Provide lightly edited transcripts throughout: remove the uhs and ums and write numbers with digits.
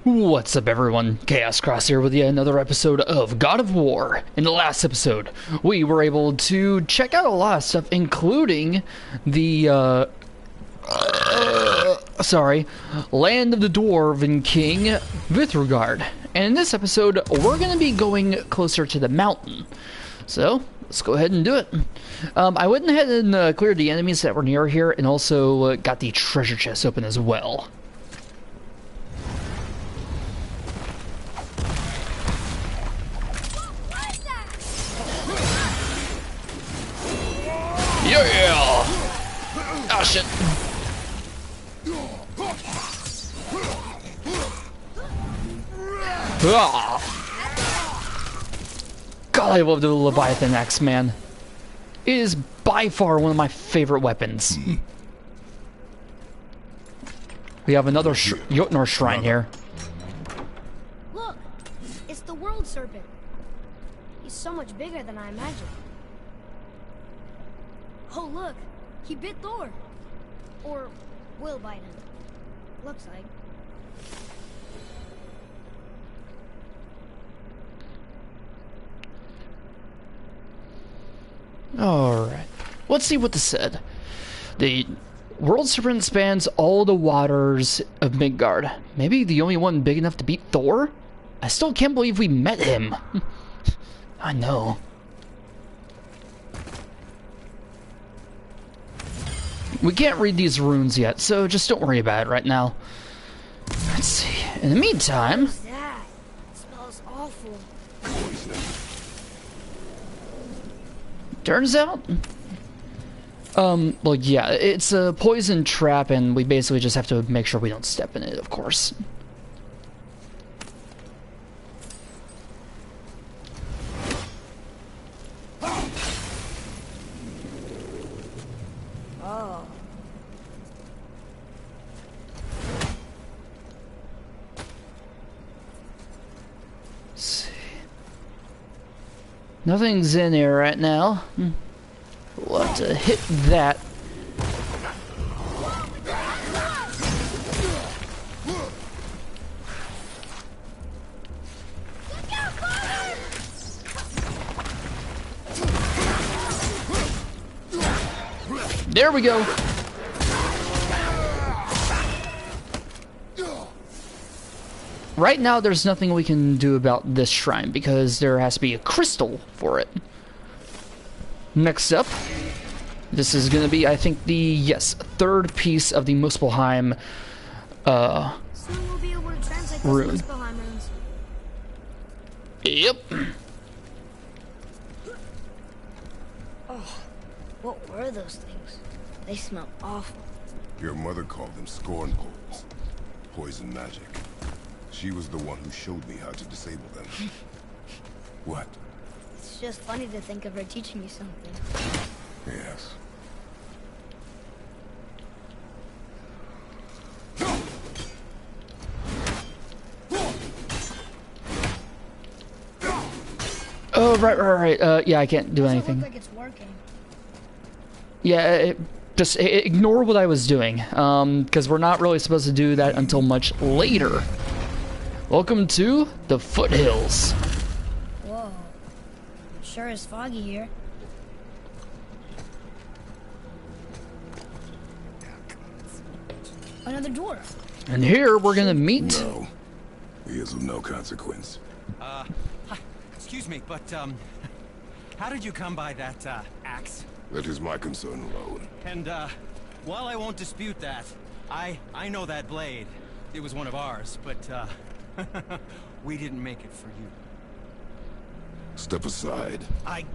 What's up, everyone? Chaos Cross here with yet another episode of God of War. In the last episode, we were able to check out a lot of stuff, including the, Land of the Dwarven King, Vithregard. And in this episode, we're going to be going closer to the mountain. So, let's go ahead and do it. I went ahead and cleared the enemies that were near here, and also got the treasure chest open as well. Yeah! Oh shit. Ah. God, I love the Leviathan axe, man. It is by far one of my favorite weapons. We have another Jotnar shrine here. Look, it's the world serpent. He's so much bigger than I imagined. Oh, look, he bit Thor. Or will bite him. Looks like. Alright. Let's see what this said. The world serpent spans all the waters of Midgard. Maybe the only one big enough to beat Thor? I still can't believe we met him. I know. We can't read these runes yet, so just don't worry about it right now. Let's see. In the meantime... What's that? It smells awful. Turns out... well, yeah, it's a poison trap, and we basically just have to make sure we don't step in it, of course. Nothing's in here right now. We'll have to hit that. There we go. Right now, there's nothing we can do about this shrine because there has to be a crystal for it. Next up, this is going to be, I think, the, third piece of the Muspelheim Soon we'll be able to translate those rune. Muspelheim runes. Yep. Oh, what were those things? They smell awful. Your mother called them scorn poles. Poison magic. She was the one who showed me how to disable them. What? It's just funny to think of her teaching me something. Yes. Oh, right. Yeah, I can't do anything. Doesn't look like it's working. Yeah, just ignore what I was doing, because we're not really supposed to do that until much later. Welcome to the Foothills. Whoa. Sure is foggy here. Another dwarf. And here we're gonna meet... No. He is of no consequence. Hi. Excuse me, but, how did you come by that, axe? That is my concern alone. And, while I won't dispute that, I know that blade. It was one of ours, but, we didn't make it for you. Step aside. I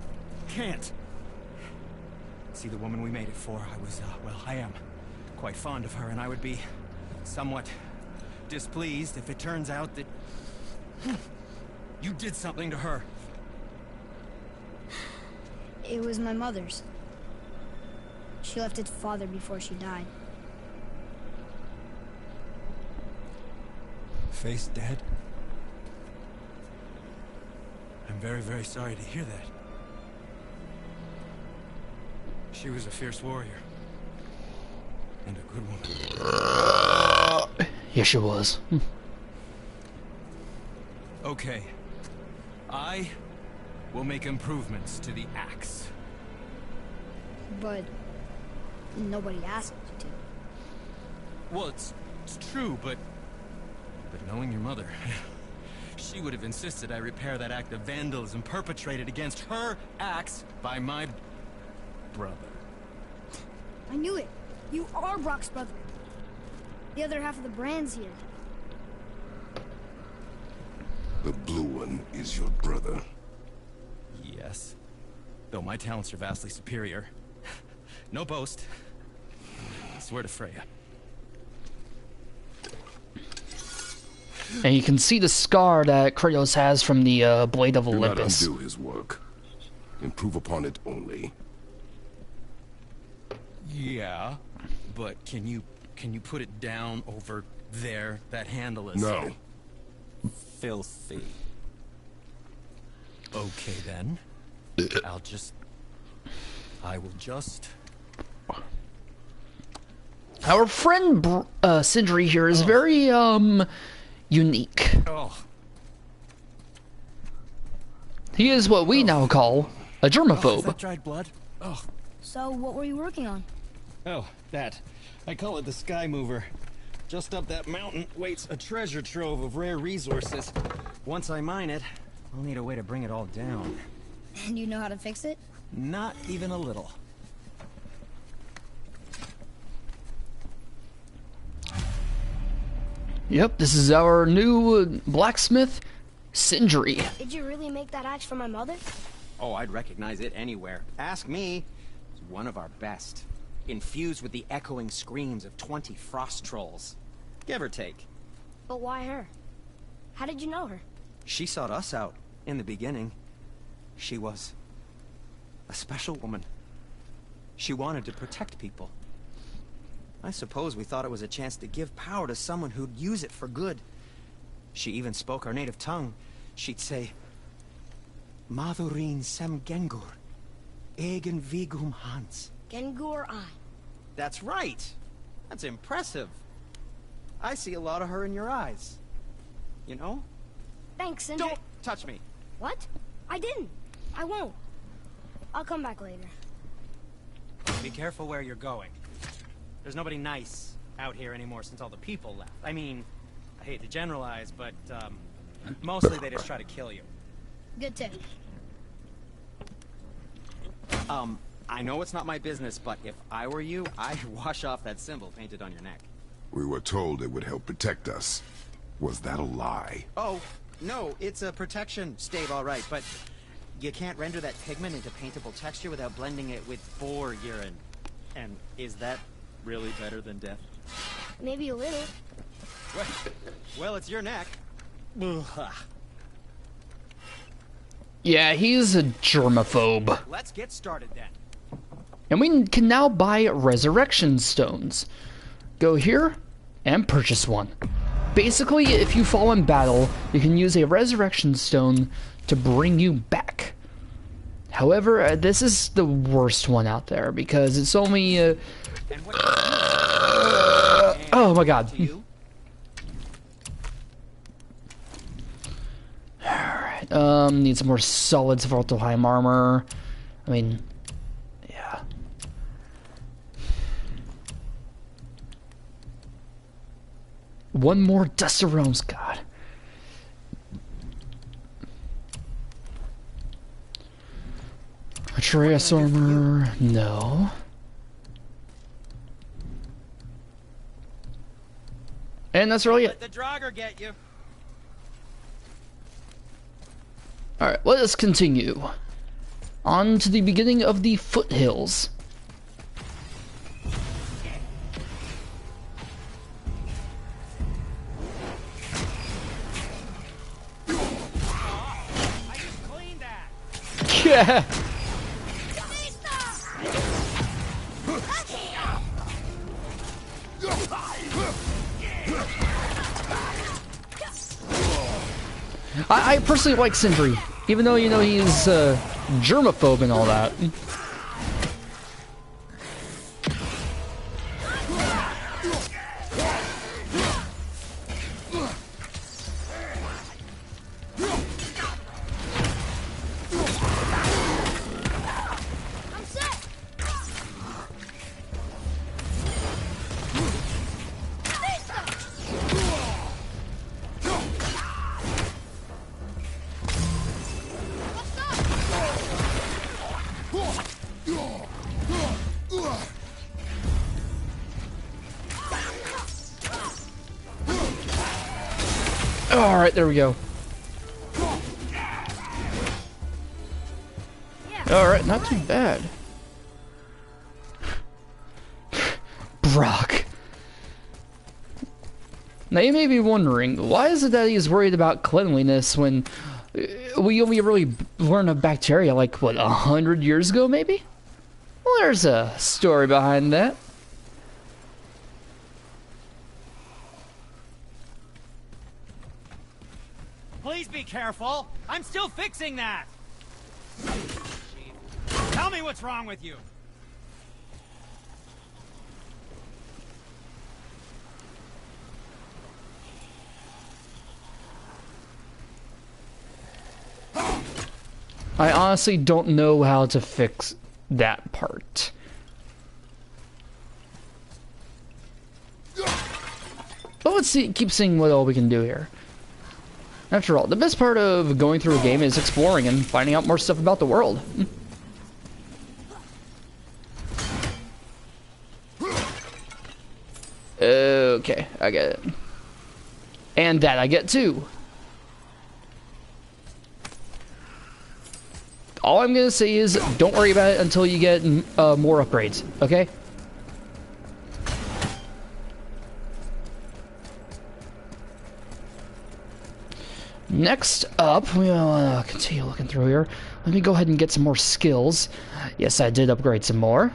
can't. See, the woman we made it for, I was, well, I am quite fond of her, and I would be somewhat displeased if it turns out that you did something to her. It was my mother's. She left its father before she died. Face dead? I'm very, very sorry to hear that. She was a fierce warrior. And a good woman. Yes, she was. Okay. I will make improvements to the axe. But nobody asked you to. Well, it's true, but knowing your mother, she would have insisted I repair that act of vandalism perpetrated against her axe by my brother. I knew it. You are Brok's brother. The other half of the brand's here. The blue one is your brother. Yes. Though my talents are vastly superior. No boast. I swear to Freya. And you can see the scar that Kratos has from the Blade of Do not Olympus. undo his work. Improve upon it only. Yeah, but can you put it down over there? That handle is No. filthy. Okay then. I will just. Our friend Sindri here is very unique. Oh, He is what we now call a is germaphobe. that dried blood? Oh, So what were you working on? that. I call it the Sky Mover. Just up that mountain waits a treasure trove of rare resources. Once I mine it, I'll need a way to bring it all down. And you know how to fix it? Not even a little. Yep, this is our new blacksmith, Sindri. Did you really make that axe for my mother? Oh, I'd recognize it anywhere. Ask me. It's one of our best. Infused with the echoing screams of 20 frost trolls. Give or take. But why her? How did you know her? She sought us out in the beginning. She was a special woman. She wanted to protect people. I suppose we thought it was a chance to give power to someone who'd use it for good. She even spoke our native tongue. She'd say, Madurin sem gengur, egen vigum hans. Gengur I. That's right. That's impressive. I see a lot of her in your eyes. You know? Thanks, Sindri. Don't touch me. What? I didn't. I won't. I'll come back later. Be careful where you're going. There's nobody nice out here anymore since all the people left. I mean, I hate to generalize, but mostly they just try to kill you. Good tip. I know it's not my business, but if I were you, I'd wash off that symbol painted on your neck. We were told it would help protect us. Was that a lie? Oh, no, it's a protection stave, all right, but you can't render that pigment into paintable texture without blending it with boar urine. And is that really better than death? Maybe a little. Well, it's your neck. Yeah, he's a germaphobe. Let's get started then. And we can now buy resurrection stones. Go here and purchase one. Basically, if you fall in battle, you can use a resurrection stone to bring you back. However, this is the worst one out there because it's only oh my god. Alright, need some more solid Svartalheim armor. I mean, yeah. One more Dust of Realms, god. Atreus armor, no. And that's really it. Let the Draugr get you. Alright, let us continue. On to the beginning of the Foothills. I just cleaned that. Yeah! I personally like Sindri, even though, you know, he's germaphobe and all that. Alright, there we go. Alright, not too bad. Brok. Now you may be wondering, why is it that he's worried about cleanliness when we only really learned of bacteria like, what, 100 years ago maybe? Well, there's a story behind that. Please be careful. I'm still fixing that. Tell me what's wrong with you. I honestly don't know how to fix that part. But let's see, keep seeing what all we can do here. After all, the best part of going through a game is exploring and finding out more stuff about the world. Okay, I get it. And that I get too. All I'm gonna say is, don't worry about it until you get more upgrades, okay? Next up, we'll continue looking through here. Let me go ahead and get some more skills. Yes, I did upgrade some more.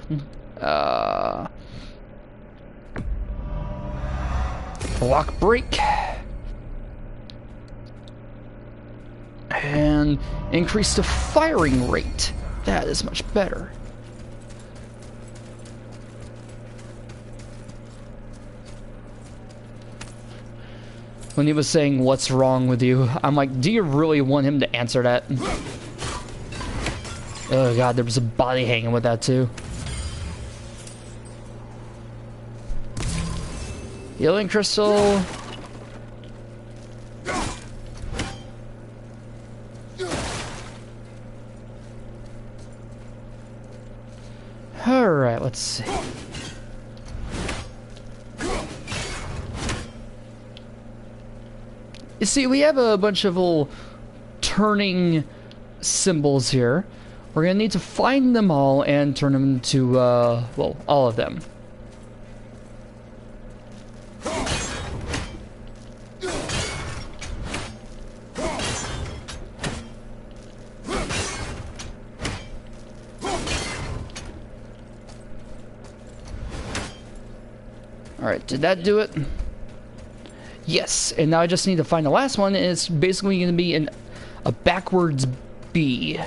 Block break. And increase the firing rate. That is much better. When he was saying, "What's wrong with you?" I'm like, do you really want him to answer that? Oh god, there was a body hanging with that too. Healing crystal. Alright, let's see. You see, we have a bunch of little turning symbols here. We're gonna need to find them all and turn them into, well, all of them. Alright, did that do it? Yes, and now I just need to find the last one, and it's basically going to be a backwards B.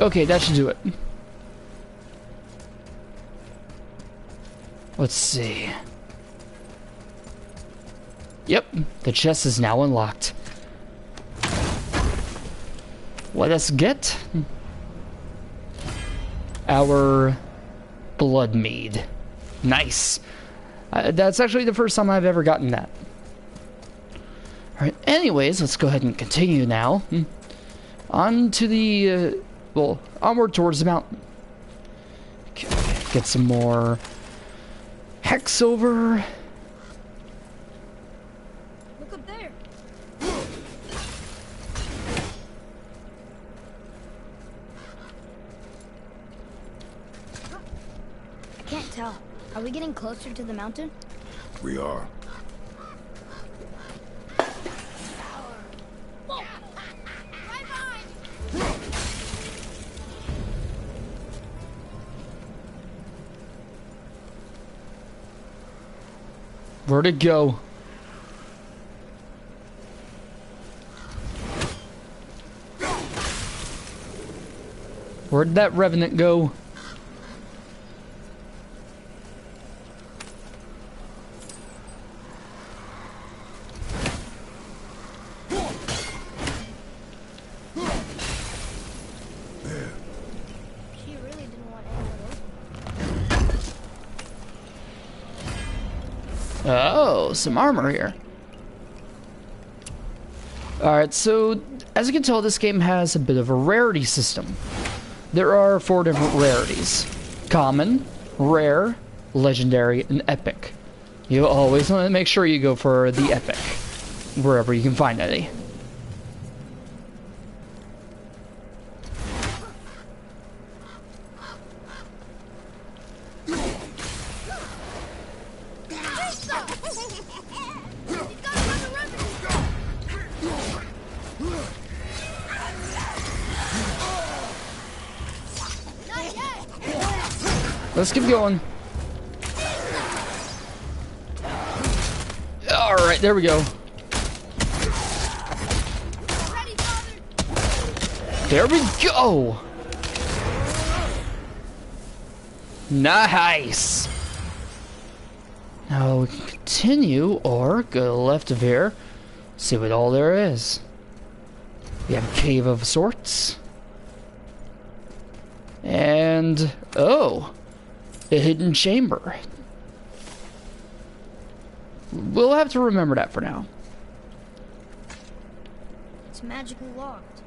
Okay, that should do it. Let's see. Yep, the chest is now unlocked. Let us get our blood mead. Nice. That's actually the first time I've ever gotten that. Alright, anyways, let's go ahead and continue now. On to the... well, onward towards the mountain. Okay, get some more hex silver. Look up there. I can't tell. Are we getting closer to the mountain? We are. Where'd it go? Where'd that revenant go? Oh, some armor here. Alright, so as you can tell, this game has a bit of a rarity system. There are 4 different rarities. Common, rare, legendary, and epic. You always want to make sure you go for the epic, wherever you can find any. Let's keep going. Alright, there we go. There we go! Nice! Now we can continue, or go to the left of here, see what all there is. We have a cave of sorts. And, oh! A hidden chamber. We'll have to remember that for now. It's magically locked.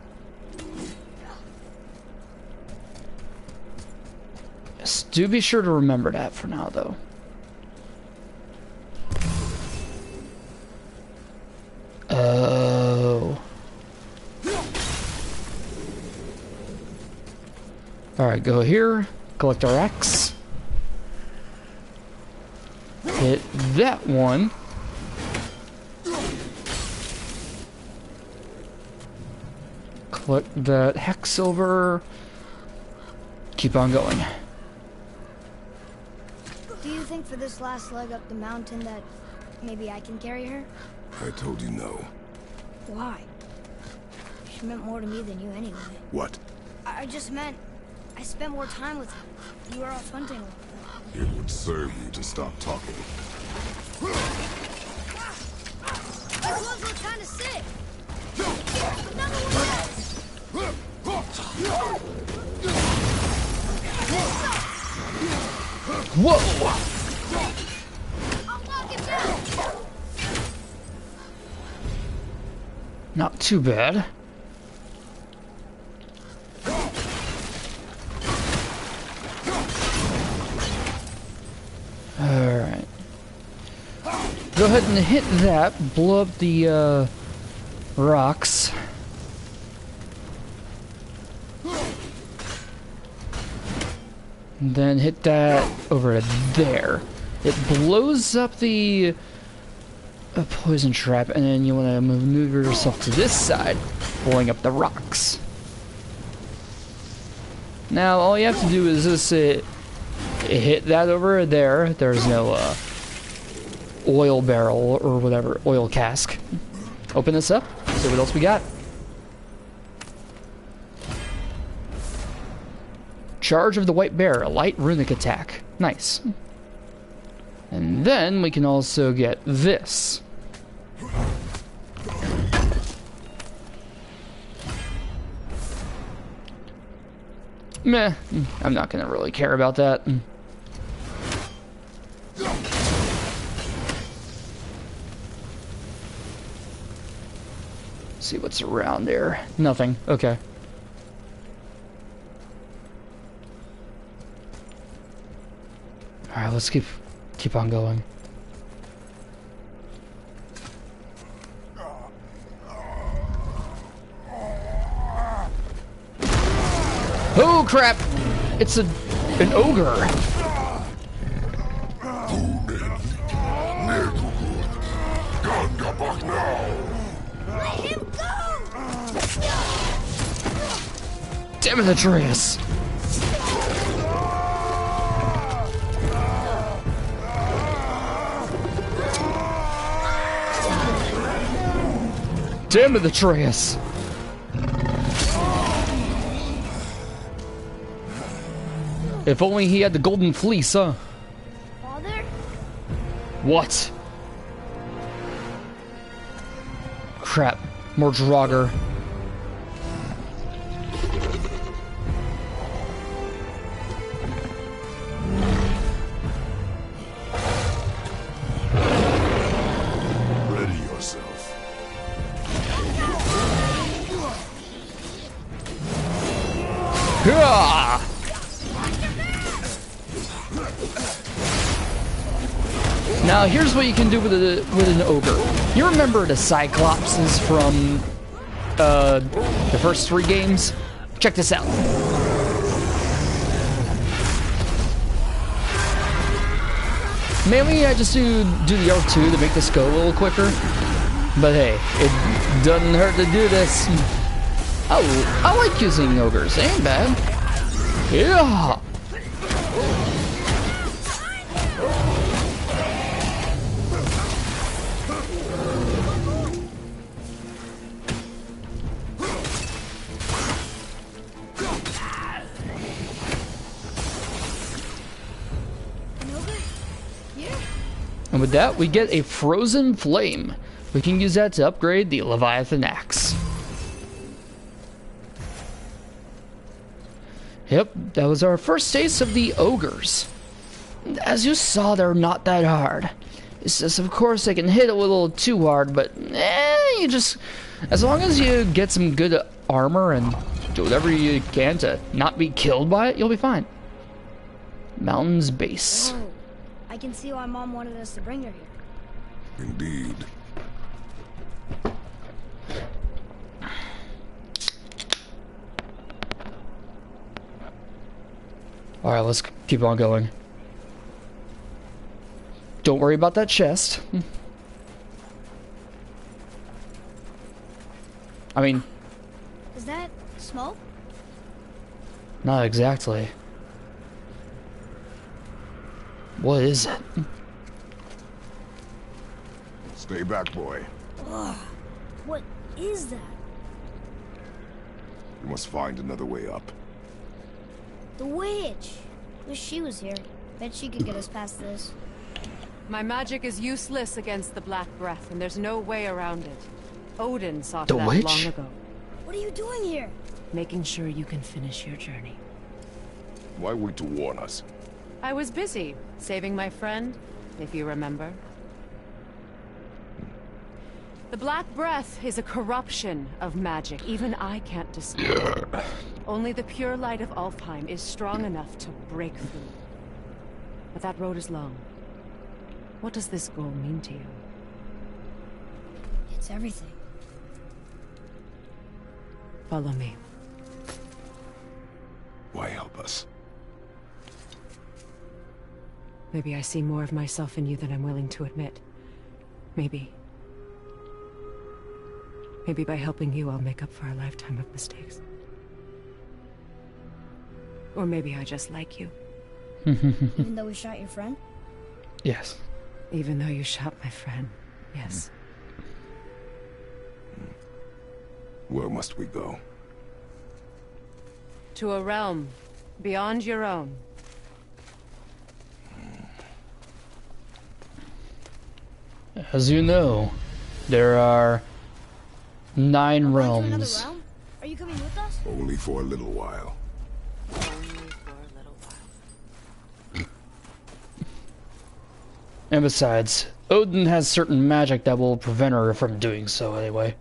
Yes, do be sure to remember that for now, though. Oh. Alright, go here. Collect our axe. Hit that one. Collect that hex silver. Keep on going. Do you think for this last leg up the mountain that maybe I can carry her? I told you no. Why? She meant more to me than you anyway. What? I just meant I spent more time with her. You were off hunting a lot. It would serve you to stop talking. These ones look kind of sick. Another one. Whoa! I'll knock him down. Not too bad. Alright. Go ahead and hit that. Blow up the rocks. And then hit that over there. It blows up the poison trap, and then you want to maneuver yourself to this side, blowing up the rocks. Now all you have to do is just hit that over there. There's no oil barrel or whatever, oil cask. Open this up, see what else we got. Charge of the White Bear, a light runic attack. Nice. And then we can also get this. Meh, I'm not gonna really care about that. See what's around there. Nothing. Okay. Alright, let's keep on going. Oh crap! It's an ogre. Let him go! Damn it, Atreus! Damn it, Atreus! If only he had the Golden Fleece, huh? Father? What? Crap. More Draugr. Yeah! Now here's what you can do with an ogre. You remember the Cyclopses from the first 3 games? Check this out. Mainly I just do the R2 to make this go a little quicker. But hey, it doesn't hurt to do this. Oh, I like using ogres, ain't bad. Yeah! And with that, we get a frozen flame. We can use that to upgrade the Leviathan axe. Yep, that was our first taste of the ogres. As you saw, they're not that hard. It's just, of course, they can hit a little too hard, but you just... As long as you get some good armor and do whatever you can to not be killed by it, you'll be fine. Mountain's base. Whoa. I can see why Mom wanted us to bring her here. Indeed. Alright, let's keep on going. Don't worry about that chest. I mean... Is that smoke? Not exactly. What is it? Stay back, boy. Ugh. What is that? We must find another way up. The witch! Wish she was here. Bet she could get us past this. My magic is useless against the Black Breath, and there's no way around it. Odin saw The to that witch? long ago. What are you doing here? Making sure you can finish your journey. Why wait to warn us? I was busy, saving my friend, if you remember. The Black Breath is a corruption of magic. Even I can't dispel it. Only the pure light of Alfheim is strong enough to break through. But that road is long. What does this goal mean to you? It's everything. Follow me. Why help us? Maybe I see more of myself in you than I'm willing to admit. Maybe. Maybe by helping you, I'll make up for a lifetime of mistakes. Or maybe I just like you. Even though we shot your friend? Yes. Even though you shot my friend, yes. Where must we go? To a realm beyond your own. As you know, there are 9 We're going to another realms. realm? Are you coming with us? Only for a little while. And besides, Odin has certain magic that will prevent her from doing so anyway.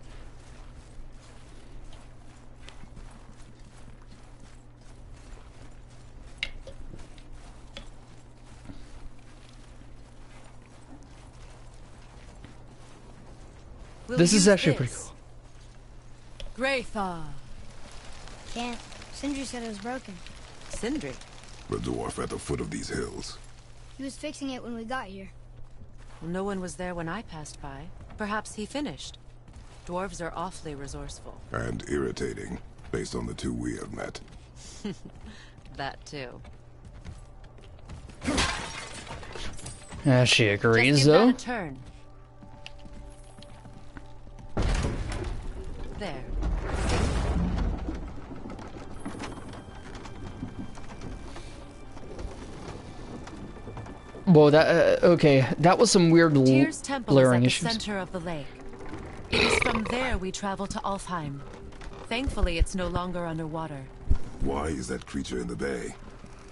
This is actually pretty cool. Greythaw. Can't. Sindri said it was broken. Sindri. The dwarf at the foot of these hills. He was fixing it when we got here. Well, no one was there when I passed by. Perhaps he finished. Dwarves are awfully resourceful. And irritating, based on the 2 we have met. That too. Yeah, she agrees Just give that though. a turn. There. Whoa, that okay. That was some weird Tyr's temple is at blaring the issues. center of the lake. It is from there we travel to Alfheim. Thankfully, it's no longer underwater. Why is that creature in the bay?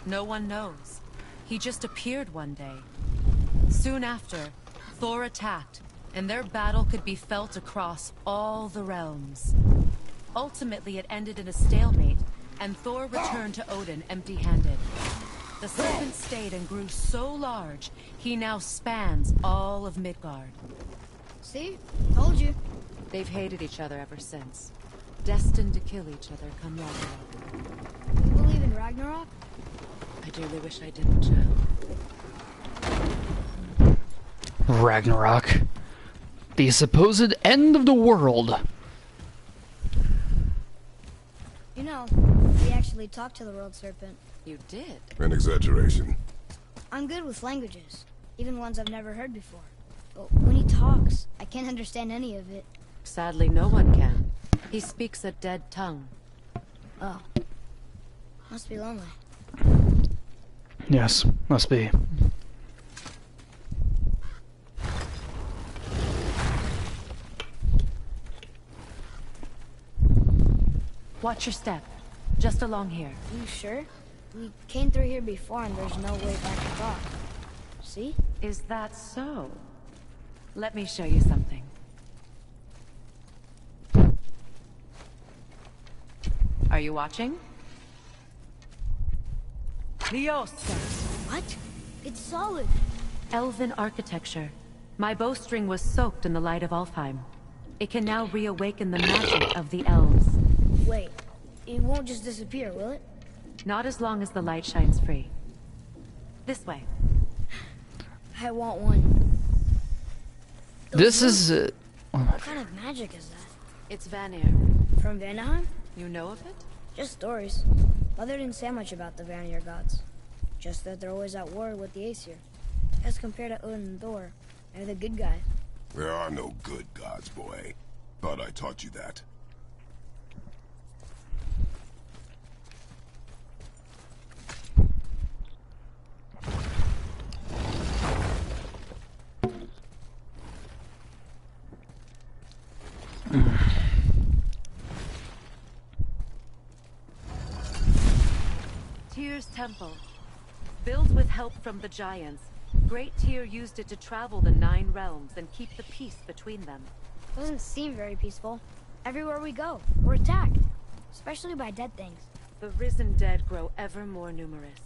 No one knows. He just appeared one day. Soon after, Thor attacked, and their battle could be felt across all the realms. Ultimately, it ended in a stalemate, and Thor returned to Odin empty-handed. The serpent stayed and grew so large, he now spans all of Midgard. See? Told you. They've hated each other ever since. Destined to kill each other come Ragnarok. You believe in Ragnarok? I dearly wish I didn't, Joe. Ragnarok. The supposed end of the world. You know, we actually talked to the world serpent. You did? An exaggeration. I'm good with languages, even ones I've never heard before. But when he talks, I can't understand any of it. Sadly, no one can. He speaks a dead tongue. Oh. Must be lonely. Yes, must be. Watch your step. Just along here. You sure? We came through here before and there's no way back across. See? Is that so? Let me show you something. Are you watching? Liosta. What? It's solid. Elven architecture. My bowstring was soaked in the light of Alfheim. It can now reawaken the magic of the elves. Wait, it won't just disappear, will it? Not as long as the light shines free. This way. I want one. This is... What kind of magic is that? It's Vanir. From Vanaheim? You know of it? Just stories. Mother didn't say much about the Vanir gods. Just that they're always at war with the Aesir. As compared to Odin and Thor, they're the good guy. There are no good gods, boy. Thought I taught you that. Tyr's temple. Built with help from the giants, Great Tyr used it to travel the 9 realms and keep the peace between them. Doesn't seem very peaceful. Everywhere we go, we're attacked. Especially by dead things. The risen dead grow ever more numerous.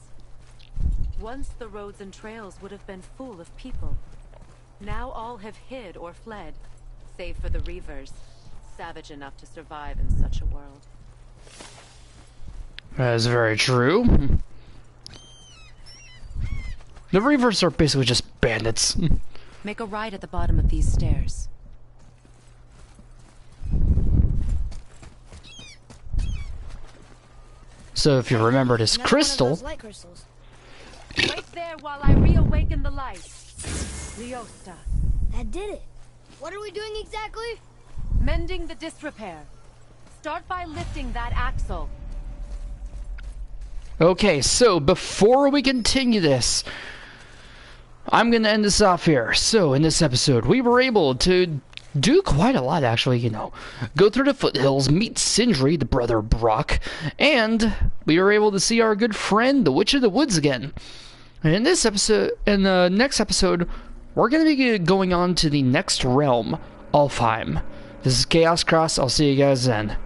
Once the roads and trails would have been full of people. Now all have hid or fled, save for the Reavers, savage enough to survive in such a world. That is very true. The Reavers are basically just bandits. Make a right at the bottom of these stairs. So if you remember this Another one of crystal... those light crystals. Wait there while I reawaken the light. Liosta. That did it. What are we doing exactly? Mending the disrepair. Start by lifting that axle. Okay, so before we continue this, I'm going to end this off here. So in this episode, we were able to do quite a lot, actually, you know. Go through the foothills, meet Sindri, the brother of Brok, and we were able to see our good friend, the Witch of the Woods, again. And in this episode, in the next episode, we're going to be going on to the next realm, Alfheim. This is Chaos Cross. I'll see you guys then.